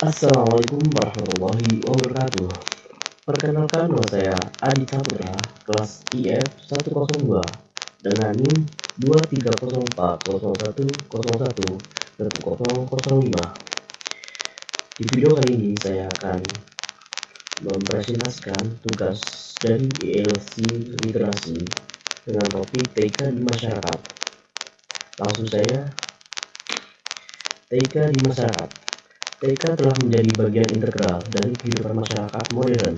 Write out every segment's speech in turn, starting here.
Assalamualaikum warahmatullahi wabarakatuh. Perkenalkan, nama saya Adi Saputra, kelas IF 102 dengan NIM 23040101005. Di video kali ini saya akan mempresentasikan tugas dari ELC Literasi dengan topik TK di masyarakat. Langsung saja, TK di masyarakat. TK telah menjadi bagian integral dari kehidupan masyarakat modern,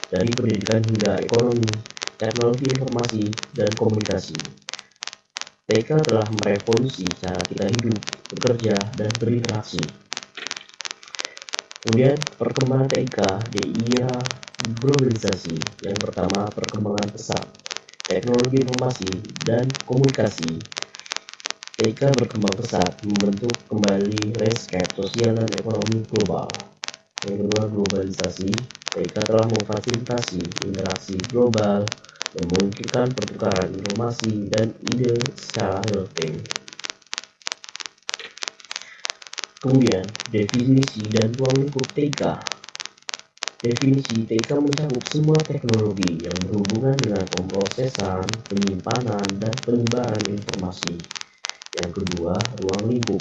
dari pendidikan hingga ekonomi, teknologi informasi, dan komunikasi. TK telah merevolusi cara kita hidup, bekerja, dan berinteraksi. Kemudian perkembangan TK di era globalisasi. Yang pertama, perkembangan pesat, teknologi informasi, dan komunikasi. TK berkembang pesat, membentuk kembali landscape sosial dan ekonomi global. Yang kedua, globalisasi. TK telah memfasilitasi interaksi global, memungkinkan pertukaran informasi dan ide secara real time. Kemudian, definisi dan ruang lingkup TK. Definisi TK mencakup semua teknologi yang berhubungan dengan pemrosesan, penyimpanan, dan penyebaran informasi. Yang kedua, ruang lingkup.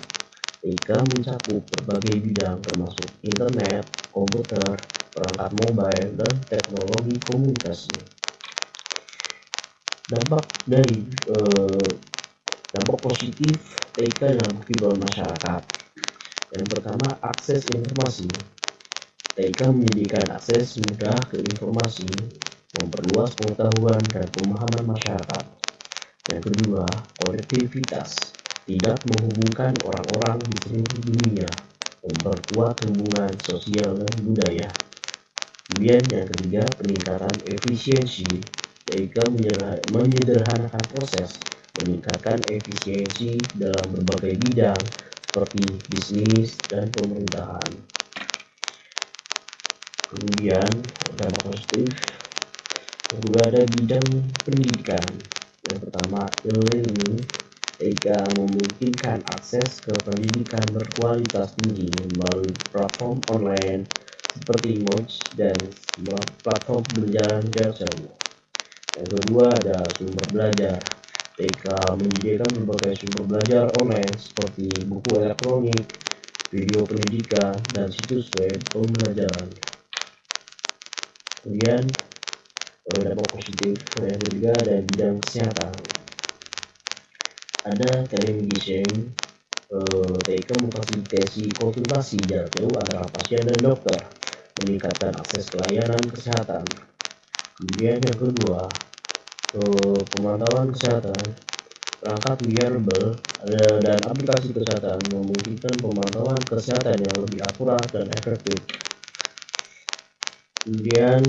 TK mencakup berbagai bidang termasuk internet, komputer, perangkat mobile, dan teknologi komunikasi. Dampak positif TK dalam kehidupan masyarakat. Yang pertama, akses informasi. TK menyediakan akses mudah ke informasi, memperluas pengetahuan dan pemahaman masyarakat. Yang kedua, konektivitas. Tidak menghubungkan orang-orang di seluruh dunia, memperkuat hubungan sosial dan budaya. Kemudian yang ketiga, peningkatan efisiensi. TK menyederhanakan proses, meningkatkan efisiensi dalam berbagai bidang seperti bisnis dan pemerintahan. Kemudian dampak positif, kedua ada bidang pendidikan. Yang pertama, e-learning. TK memungkinkan akses ke pendidikan berkualitas tinggi melalui platform online seperti Moodle dan platform pembelajaran jarak jauh. Yang kedua ada sumber belajar. TK menyediakan berbagai sumber belajar online seperti buku elektronik, video pendidikan, dan situs web pembelajaran. Kemudian dampak positif yang ketiga ada bidang kesehatan. Ada telemedicine. TK memfasilitasi konsultasi jarak jauh antara pasien dan dokter, meningkatkan akses pelayanan kesehatan. Kemudian yang kedua, pemantauan kesehatan. Perangkat wearable dan aplikasi kesehatan memungkinkan pemantauan kesehatan yang lebih akurat dan efektif. Kemudian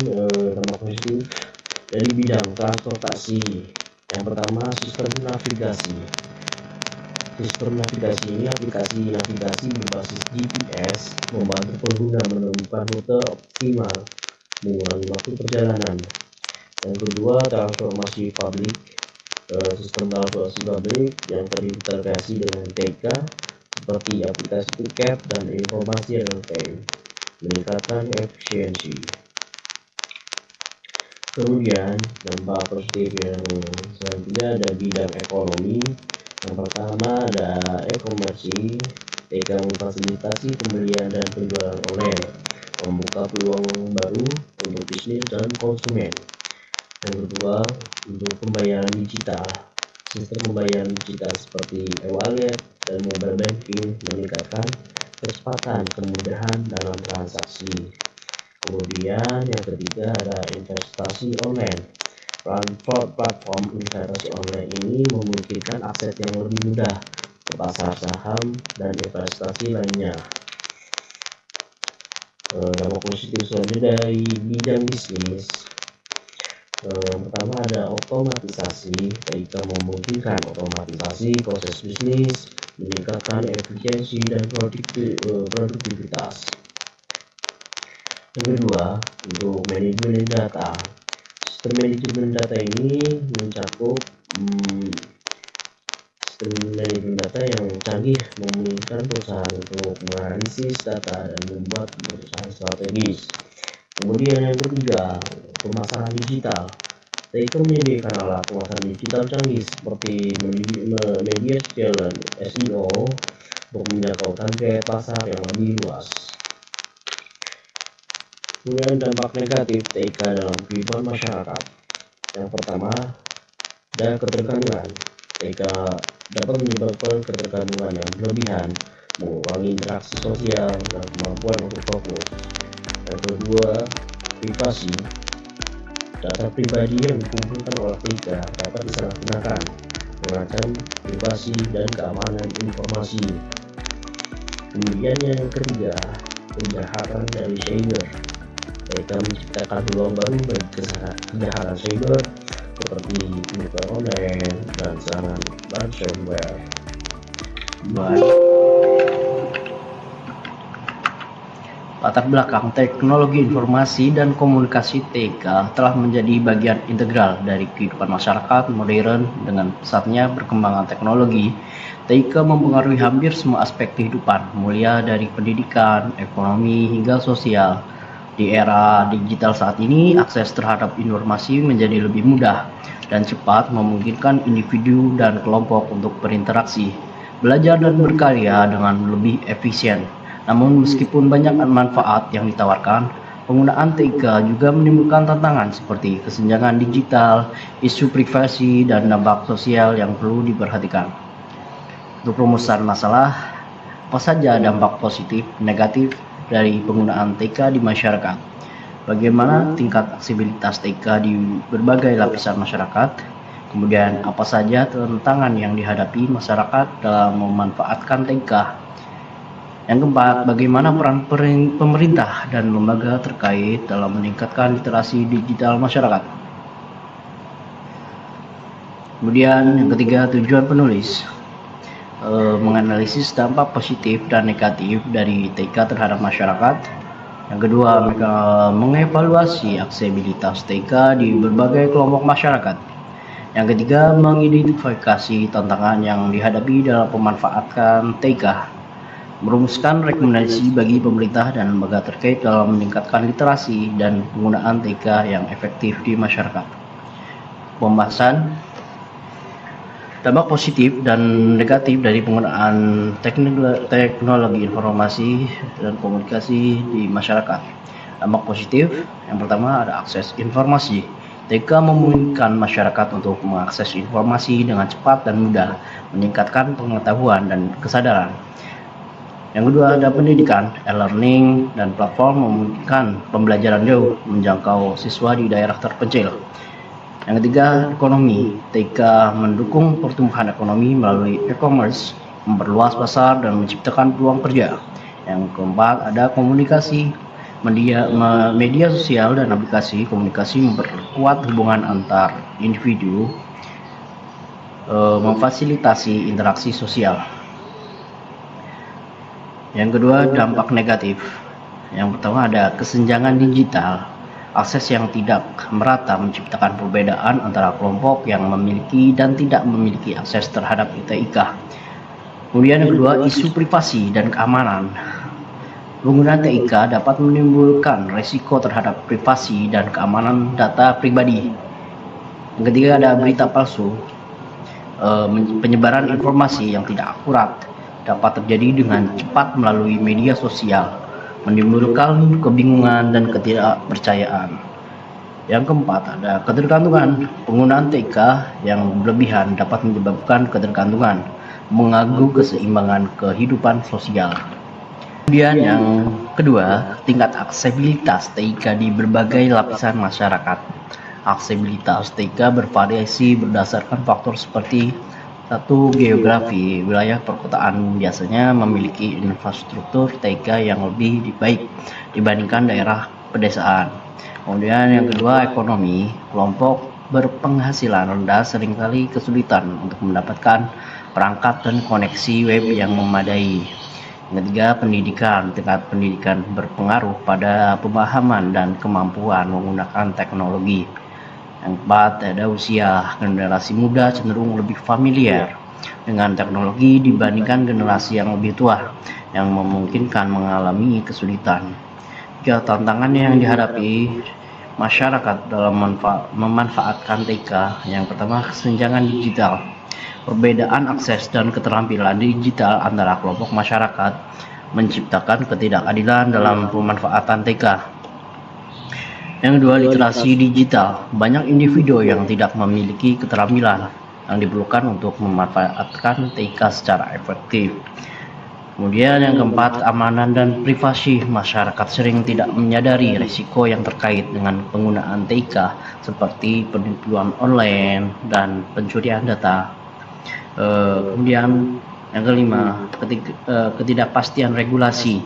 dampak positif dari bidang transportasi. Yang pertama, sistem navigasi. Sistem navigasi ini aplikasi navigasi berbasis GPS membantu pengguna menemukan rute optimal, mengurangi waktu perjalanan. Yang kedua, transformasi publik. Sistem transportasi publik yang terintegrasi dengan TK seperti aplikasi tiket dan informasi real time, meningkatkan efisiensi. Kemudian dampak positif yang selanjutnya ada bidang ekonomi. Yang pertama ada e-commerce. TK memfasilitasi pembelian dan penjualan online, membuka peluang baru untuk bisnis dan konsumen. Yang kedua, untuk pembayaran digital. Sistem pembayaran digital seperti e-wallet dan mobile banking meningkatkan kecepatan, kemudahan dalam transaksi. Kemudian yang ketiga ada investasi online. Platform investasi online ini memungkinkan akses yang lebih mudah ke pasar saham dan investasi lainnya. Dampak positif selanjutnya dari bidang bisnis. Yang pertama ada otomatisasi. TK memungkinkan otomatisasi proses bisnis, meningkatkan efisiensi dan produktivitas. Yang kedua, untuk manajemen data. Sistem manajemen data ini mencakup sistem manajemen data yang canggih memungkinkan perusahaan untuk menganalisis data dan membuat keputusan strategis. Kemudian yang ketiga, pemasaran digital. TIK menyediakan alat pemasaran digital canggih seperti media sosial dan SEO untuk menjangkau target pasar yang lebih luas. Kemudian dampak negatif TIK dalam kehidupan masyarakat. Yang pertama, ada ketergantungan. TIK dapat menyebabkan ketergantungan yang berlebihan, mengurangi interaksi sosial dan kemampuan untuk fokus. Yang kedua, privasi. Data pribadi yang dikumpulkan oleh TIK dapat disalahgunakan, mengancam privasi dan keamanan informasi. Kemudian yang ketiga, kejahatan dari cyber. TIK menciptakan peluang baru bagi kejahatan cyber seperti penipuan online dan serangan ransomware. Latar belakang teknologi informasi dan komunikasi TIK telah menjadi bagian integral dari kehidupan masyarakat modern. Dengan pesatnya perkembangan teknologi, TIK mempengaruhi hampir semua aspek kehidupan, mulai dari pendidikan, ekonomi, hingga sosial. Di era digital saat ini, akses terhadap informasi menjadi lebih mudah dan cepat, memungkinkan individu dan kelompok untuk berinteraksi, belajar dan berkarya dengan lebih efisien. Namun meskipun banyak manfaat yang ditawarkan, penggunaan TIK juga menimbulkan tantangan seperti kesenjangan digital, isu privasi, dan dampak sosial yang perlu diperhatikan. Untuk rumusan masalah, apa saja dampak positif, negatif dari penggunaan TIK di masyarakat? Bagaimana tingkat aksesibilitas TIK di berbagai lapisan masyarakat? Kemudian apa saja tantangan yang dihadapi masyarakat dalam memanfaatkan TIK? Yang keempat, bagaimana peran pemerintah dan lembaga terkait dalam meningkatkan literasi digital masyarakat? Kemudian yang ketiga, tujuan penulis menganalisis dampak positif dan negatif dari TIK terhadap masyarakat. Yang kedua, mengevaluasi aksesibilitas TIK di berbagai kelompok masyarakat. Yang ketiga, mengidentifikasi tantangan yang dihadapi dalam pemanfaatan TIK. Merumuskan rekomendasi bagi pemerintah dan lembaga terkait dalam meningkatkan literasi dan penggunaan TIK yang efektif di masyarakat. Pembahasan dampak positif dan negatif dari penggunaan teknologi informasi dan komunikasi di masyarakat. Dampak positif, yang pertama ada akses informasi. TIK memungkinkan masyarakat untuk mengakses informasi dengan cepat dan mudah, meningkatkan pengetahuan dan kesadaran. Yang kedua ada pendidikan, e-learning dan platform memungkinkan pembelajaran jauh menjangkau siswa di daerah terpencil. Yang ketiga, ekonomi. TIK mendukung pertumbuhan ekonomi melalui e-commerce, memperluas pasar dan menciptakan peluang kerja. Yang keempat ada komunikasi. Media sosial dan aplikasi komunikasi memperkuat hubungan antar individu, memfasilitasi interaksi sosial. Yang kedua, dampak negatif. Yang pertama ada kesenjangan digital. Akses yang tidak merata menciptakan perbedaan antara kelompok yang memiliki dan tidak memiliki akses terhadap TIK. Kemudian yang kedua, isu privasi dan keamanan. Penggunaan TIK dapat menimbulkan resiko terhadap privasi dan keamanan data pribadi. Yang ketiga ada berita palsu. Penyebaran informasi yang tidak akurat dapat terjadi dengan cepat melalui media sosial, menimbulkan kebingungan dan ketidakpercayaan. Yang keempat ada ketergantungan. Penggunaan TIK yang berlebihan dapat menyebabkan ketergantungan, mengganggu keseimbangan kehidupan sosial. Kemudian yang kedua, tingkat aksesibilitas TIK di berbagai lapisan masyarakat. Aksesibilitas TIK bervariasi berdasarkan faktor seperti satu, geografi. Wilayah perkotaan biasanya memiliki infrastruktur TIK yang lebih baik dibandingkan daerah pedesaan. Kemudian yang kedua, ekonomi. Kelompok berpenghasilan rendah seringkali kesulitan untuk mendapatkan perangkat dan koneksi web yang memadai. Yang ketiga, pendidikan. Tingkat pendidikan berpengaruh pada pemahaman dan kemampuan menggunakan teknologi. Yang keempat ada usia. Generasi muda cenderung lebih familiar dengan teknologi dibandingkan generasi yang lebih tua, yang memungkinkan mengalami kesulitan. Tantangan yang dihadapi masyarakat dalam memanfaatkan TK, yang pertama kesenjangan digital. Perbedaan akses dan keterampilan digital antara kelompok masyarakat menciptakan ketidakadilan dalam pemanfaatan TK. Yang kedua, literasi digital. Banyak individu yang tidak memiliki keterampilan yang diperlukan untuk memanfaatkan TK secara efektif. Kemudian yang keempat, keamanan dan privasi. Masyarakat sering tidak menyadari risiko yang terkait dengan penggunaan TK seperti penipuan online dan pencurian data. Kemudian yang kelima, ketidakpastian regulasi.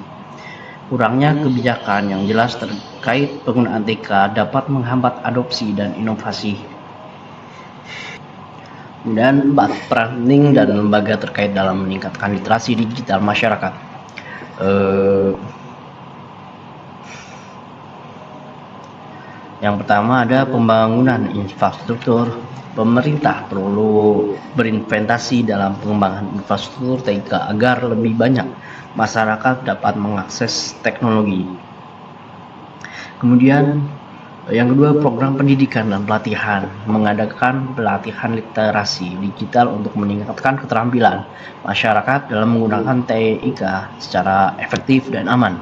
Kurangnya kebijakan yang jelas terkait penggunaan TK dapat menghambat adopsi dan inovasi. Kemudian peran penting dan lembaga terkait dalam meningkatkan literasi digital masyarakat. Yang pertama ada pembangunan infrastruktur. Pemerintah perlu berinvestasi dalam pengembangan infrastruktur TK agar lebih banyak masyarakat dapat mengakses teknologi. Kemudian yang kedua, program pendidikan dan pelatihan. Mengadakan pelatihan literasi digital untuk meningkatkan keterampilan masyarakat dalam menggunakan TK secara efektif dan aman.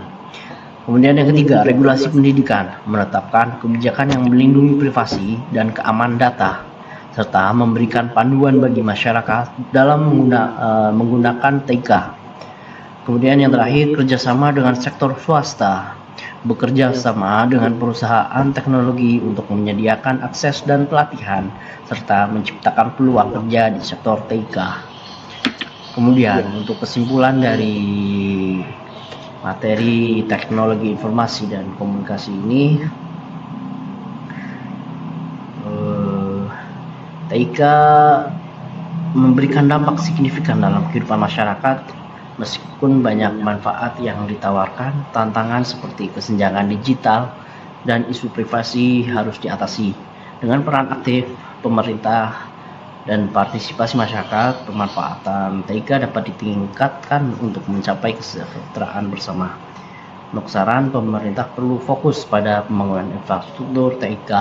Kemudian yang ketiga, regulasi pendidikan. Menetapkan kebijakan yang melindungi privasi dan keamanan data, serta memberikan panduan bagi masyarakat dalam menggunakan TK. Kemudian yang terakhir, kerjasama dengan sektor swasta. Bekerja sama dengan perusahaan teknologi untuk menyediakan akses dan pelatihan, serta menciptakan peluang kerja di sektor TK. Kemudian untuk kesimpulan dari materi teknologi informasi dan komunikasi ini, TK memberikan dampak signifikan dalam kehidupan masyarakat. Meskipun banyak manfaat yang ditawarkan, tantangan seperti kesenjangan digital dan isu privasi harus diatasi. Dengan peran aktif pemerintah dan partisipasi masyarakat, pemanfaatan TK dapat ditingkatkan untuk mencapai kesejahteraan bersama. Untuk saran, pemerintah perlu fokus pada pembangunan infrastruktur TK,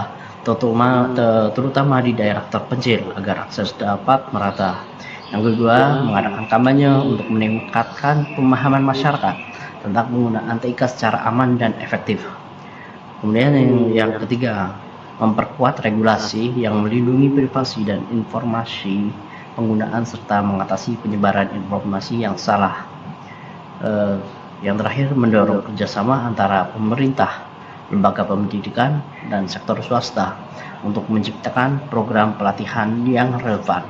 terutama di daerah terpencil agar akses dapat merata. Yang kedua, mengadakan kampanye untuk meningkatkan pemahaman masyarakat tentang penggunaan TK secara aman dan efektif. Kemudian yang ketiga, memperkuat regulasi yang melindungi privasi dan informasi penggunaan serta mengatasi penyebaran informasi yang salah. Yang terakhir, mendorong kerjasama antara pemerintah, lembaga pendidikan, dan sektor swasta untuk menciptakan program pelatihan yang relevan.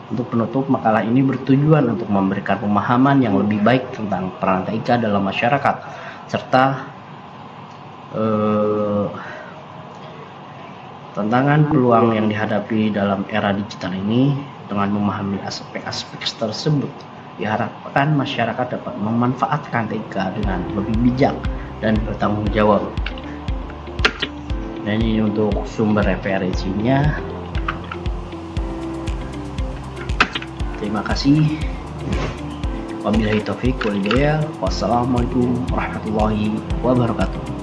Untuk penutup, makalah ini bertujuan untuk memberikan pemahaman yang lebih baik tentang peran TK dalam masyarakat, serta tantangan peluang yang dihadapi dalam era digital ini. Dengan memahami aspek-aspek tersebut, diharapkan masyarakat dapat memanfaatkan TK dengan lebih bijak dan bertanggung jawab. Dan ini untuk sumber referensinya. Terima kasih. Wabillahi taufiq wal hidayah. Wassalamualaikum warahmatullahi wabarakatuh.